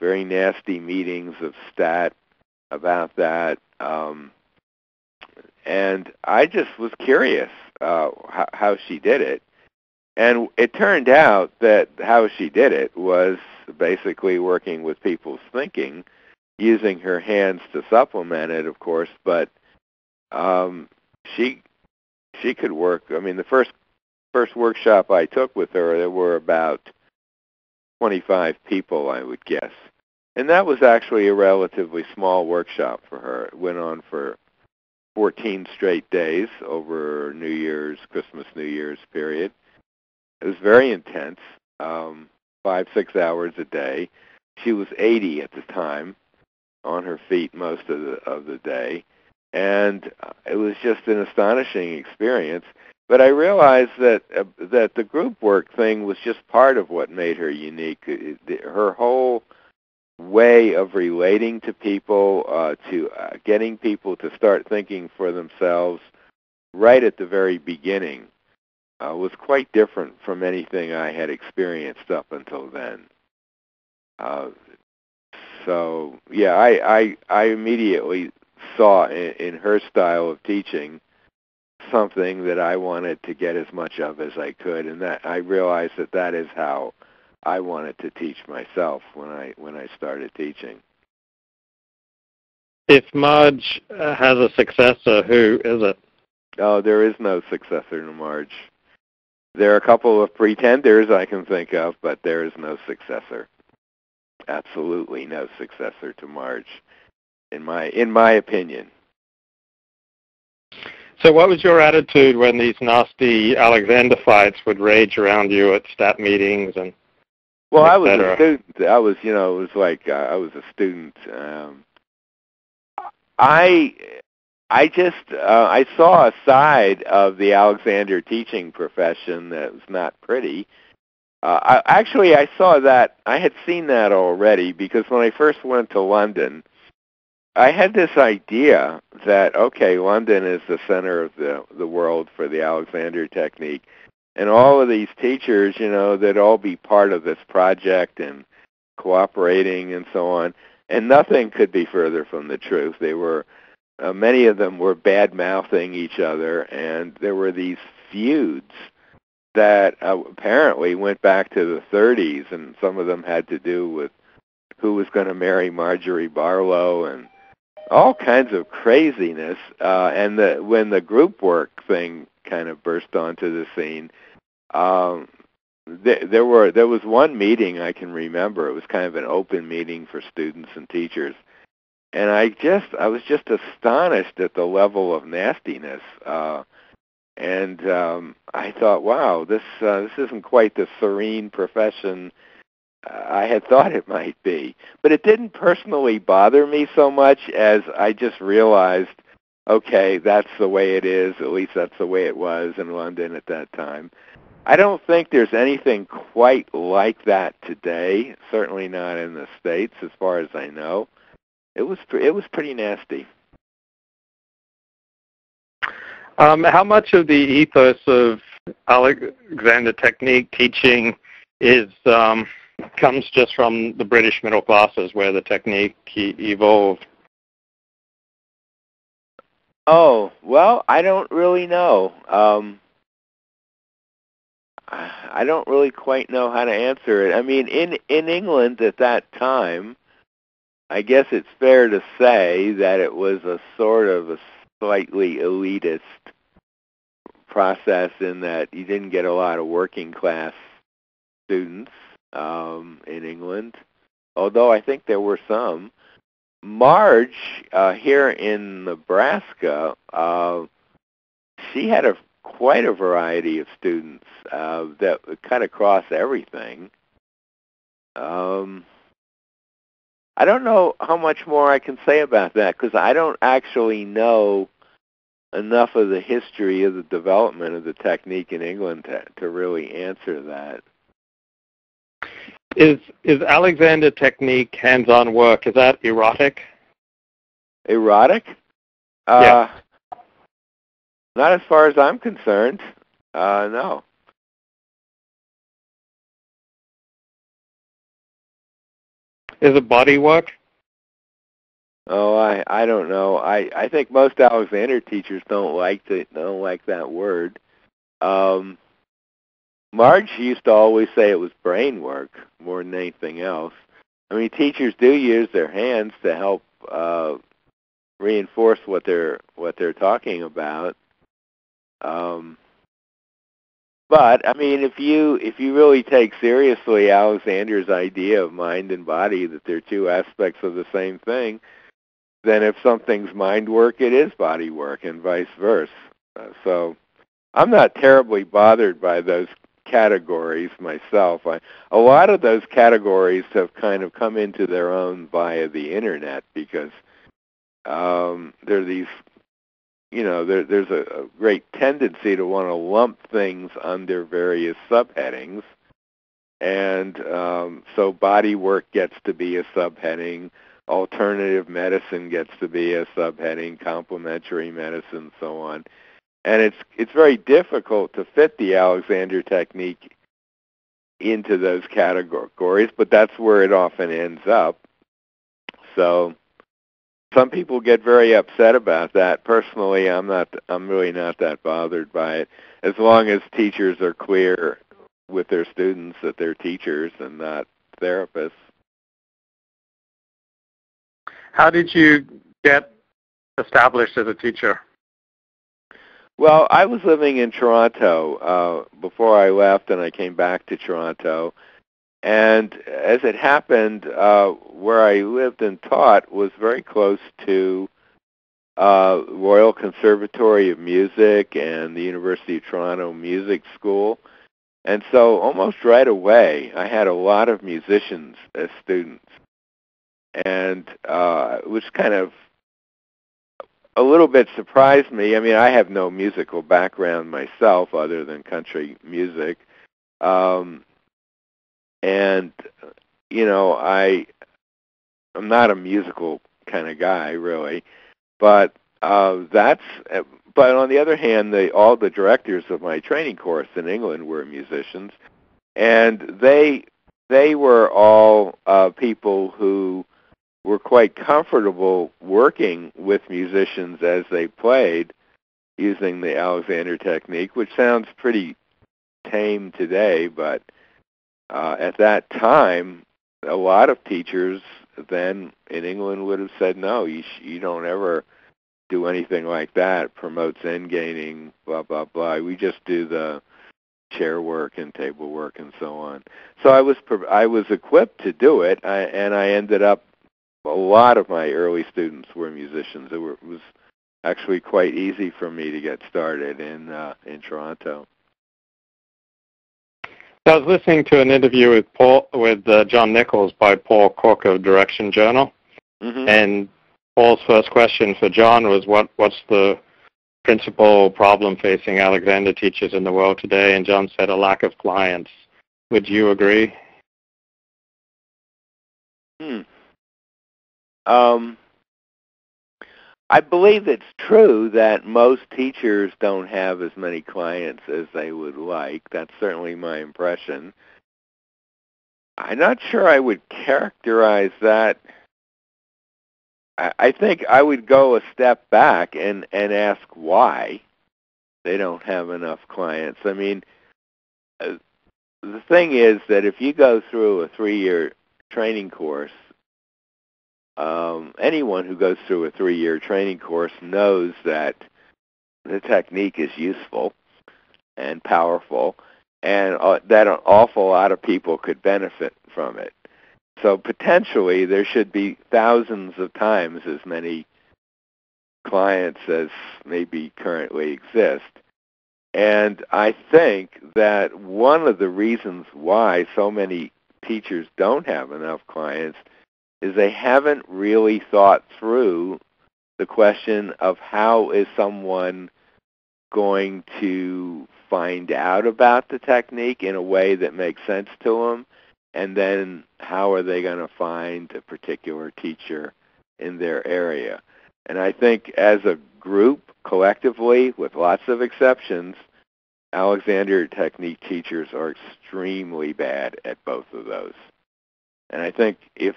very nasty meetings of stat about that. And I just was curious how she did it. And it turned out that how she did it was basically working with people's thinking, using her hands to supplement it, of course, but she could work. I mean, the first workshop I took with her, there were about 25 people, I would guess. And that was actually a relatively small workshop for her. It went on for 14 straight days over New Year's, Christmas, New Year's period. It was very intense, 5-6 hours a day. She was 80 at the time, on her feet most of the day, and it was just an astonishing experience. But I realized that the group work thing was just part of what made her unique. Her whole way of relating to people, to getting people to start thinking for themselves right at the very beginning, was quite different from anything I had experienced up until then. So, yeah, I immediately saw in her style of teaching something that I wanted to get as much of as I could, and that I realized that is how I wanted to teach myself when I started teaching. If Marge has a successor, who is it? Oh, there is no successor to Marge. There are a couple of pretenders I can think of, but there is no successor. Absolutely no successor to Marge, in my opinion. So what was your attitude when these nasty Alexander fights would rage around you at stat meetings and Well, I was a student. I was, it was like I was a student. I saw a side of the Alexander teaching profession that was not pretty. I saw that. I had seen that already because when I first went to London, I had this idea that, okay, London is the center of the world for the Alexander technique, and all of these teachers, they'd all be part of this project and cooperating and so on, and nothing could be further from the truth. They were, many of them were bad-mouthing each other, and there were these feuds that apparently went back to the 30s, and some of them had to do with who was going to marry Marjorie Barlow and all kinds of craziness. And when the group work thing kind of burst onto the scene, there was one meeting I can remember. It was kind of an open meeting for students and teachers, and I was just astonished at the level of nastiness. And I thought, wow, this isn't quite the serene profession I had thought it might be. But it didn't personally bother me so much as I just realized, okay, that's the way it is. At least that's the way it was in London at that time. I don't think there's anything quite like that today, certainly not in the States as far as I know. It was pretty nasty. How much of the ethos of Alexander technique teaching comes just from the British middle classes where the technique evolved? Oh, well, I don't really know. I don't really quite know how to answer it. I mean, in England at that time, I guess it's fair to say that it was a sort of a slightly elitist process in that you didn't get a lot of working class students in England, although I think there were some. Marge, here in Nebraska, she had quite a variety of students that would cut across everything. I don't know how much more I can say about that because I don't actually know enough of the history of the development of the technique in England to really answer that. Is Alexander technique hands-on work, is that erotic? Erotic? Yeah. Not as far as I'm concerned. No. Is it body work? Oh, I don't know. I think most Alexander teachers don't like that word. Marge used to always say it was brain work more than anything else. I mean, teachers do use their hands to help reinforce what they're talking about. But I mean, if you really take seriously Alexander's idea of mind and body, that they're two aspects of the same thing, then if something's mind work, it is body work, and vice versa. So I'm not terribly bothered by those categories myself. A lot of those categories have kind of come into their own via the internet, because there are these, there's a great tendency to want to lump things under various subheadings. And so body work gets to be a subheading, alternative medicine gets to be a subheading, complementary medicine, so on. And it's very difficult to fit the Alexander technique into those categories, but that's where it often ends up. So some people get very upset about that. Personally, I'm really not that bothered by it, as long as teachers are clear with their students that they're teachers and not therapists. How did you get established as a teacher? Well, I was living in Toronto before I left, and I came back to Toronto. And as it happened, where I lived and taught was very close to Royal Conservatory of Music and the University of Toronto Music School. And so almost right away, I had a lot of musicians as students. And which kind of a little bit surprised me. I mean, I have no musical background myself other than country music. And, I'm not a musical kind of guy, really. But but on the other hand, all the directors of my training course in England were musicians. And they were all people who were quite comfortable working with musicians as they played using the Alexander technique, which sounds pretty tame today, but at that time, a lot of teachers then in England would have said, no, you don't ever do anything like that. It promotes end gaining, blah, blah, blah. We just do the chair work and table work and so on. So I was equipped to do it, and I ended up, a lot of my early students were musicians. It was actually quite easy for me to get started in Toronto. I was listening to an interview with John Nichols by Paul Cook of Direction Journal, and Paul's first question for John was, what's the principal problem facing Alexander teachers in the world today? And John said a lack of clients. Would you agree? I believe it's true that most teachers don't have as many clients as they would like. That's certainly my impression. I'm not sure I would characterize that. I think I would go a step back and ask why they don't have enough clients. I mean, the thing is that if you go through a 3-year training course, anyone who goes through a 3-year training course knows that the technique is useful and powerful, and that an awful lot of people could benefit from it. So potentially there should be thousands of times as many clients as maybe currently exist. And I think that one of the reasons why so many teachers don't have enough clients is they haven't really thought through the question of how is someone going to find out about the technique in a way that makes sense to them, and then how are they going to find a particular teacher in their area. And I think as a group, collectively, with lots of exceptions, Alexander technique teachers are extremely bad at both of those. And I think if